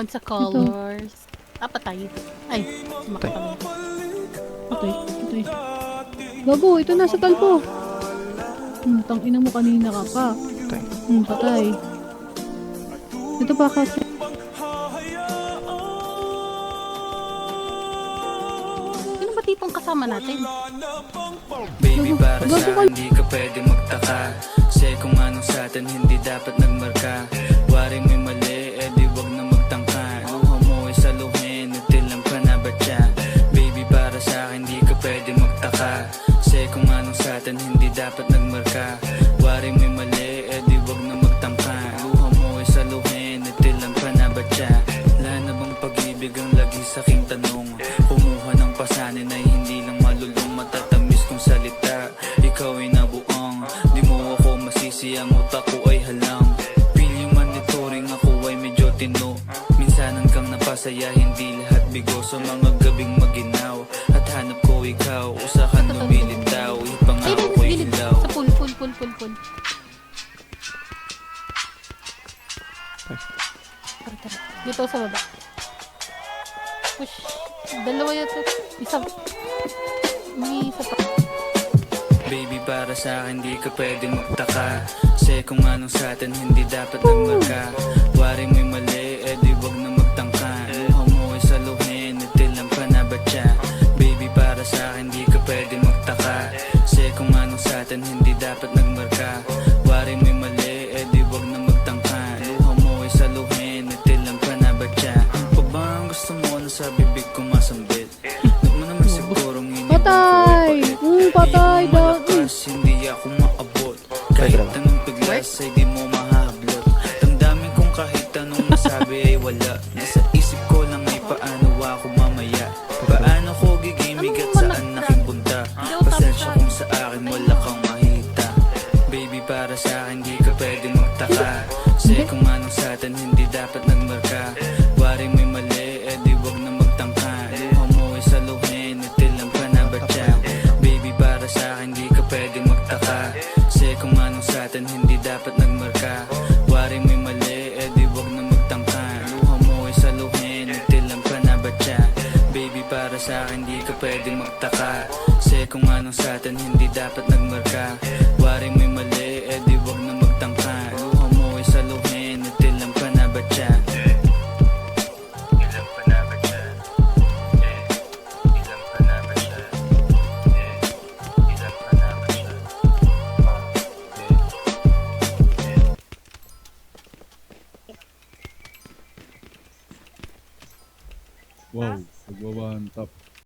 Sa colors. Patay. Ay, Patay. sumakapalay. Ito. Gago, ito nasa talpo. Tangina mo kanina ka pa. Patay. Patay. Ito pa kasi. Sino ba tipong kasama natin? Baby, para sa akin hindi ka pwede magtaka. Kasi kung anong sa atin hindi dapat nagmarka. Waring may mali, di wag na magtangka. Luha mo ay saluhin, natilang ka na ba siya? Baby, para sa akin hindi ka pwede magtaka. Kasi kung anong sa atin hindi dapat nagmarka. Waring may mali, di wag na magtangka. Luha mo ay saluhin, natilang ka na ba siya? Wala na bang pag-ibig ang lagi sa aking tanong? Kumuha ng pasanin ay hindi lang malulong, matatamis kong salita. Ikaw ay nabuang, di mo ako masisi, ang utak ko ay halang. Feeling monitoring, ako ay medyo tino. Minsanan kang napasaya, hindi lahat bigo. Sa mga gabing maginaw, at hanap ko ikaw. Usakan lumilitaw, ipangako ko'y Gilid. ilaw. Sa pool. Tara. Dito sa baba. Push. Dalawa yata. Isa. May isa pa. Baby, para sa akin di ka pwedeng magtaka. Kasi kung anong sa atin hindi dapat nagmarka. Waring may mali, di wag na magtangka. Luha mo ay saluhin, natilang ka na ba siya? Baby, para sa akin di ka pwedeng magtaka. Kasi kung anong sa atin hindi dapat nagmarka. Waring may mali, di wag na magtangka. Luha mo ay saluhin, natilang ka na ba siya? Pa ba ang gusto mo na sa bibig ko masambit? Huwag mo naman sigurong inibang Patay! Patay daw. hindi ako maabot. Kahit anong piglas ay di mo mahablot. Damdamin kong kahit anong masabi ay wala. Nasa isip ko lang ay paano ako mamaya. Paano ko gigimig at saan aking punta. Pasensya kung sa akin wala kang mahita. Baby, para sa akin di ka pwede magtaka. Kasi kung anong sa atin hindi dapat nagmarka. Waring may mali, di wag na magtangka. Luha mo ay saluhin, natilang ka na ba siya? Baby, para sa akin di ka pwede magtaka. Kasi kung anong sa atin hindi dapat nagmarka. Waring may mali, di wag na magtangka. Luha mo ay saluhin, natilang ka na ba siya? Baby, para sa akin di ka pwede magtaka. Kasi kung anong sa atin hindi dapat nagmarka. Waring may mali, di wag na magtangka. Luha mo ay saluhin, natilang ka na ba siya? Ilang pa na ba siya? Ilang pa na ba siya? Ilang pa na ba siya? Wow, nagwa-one tap.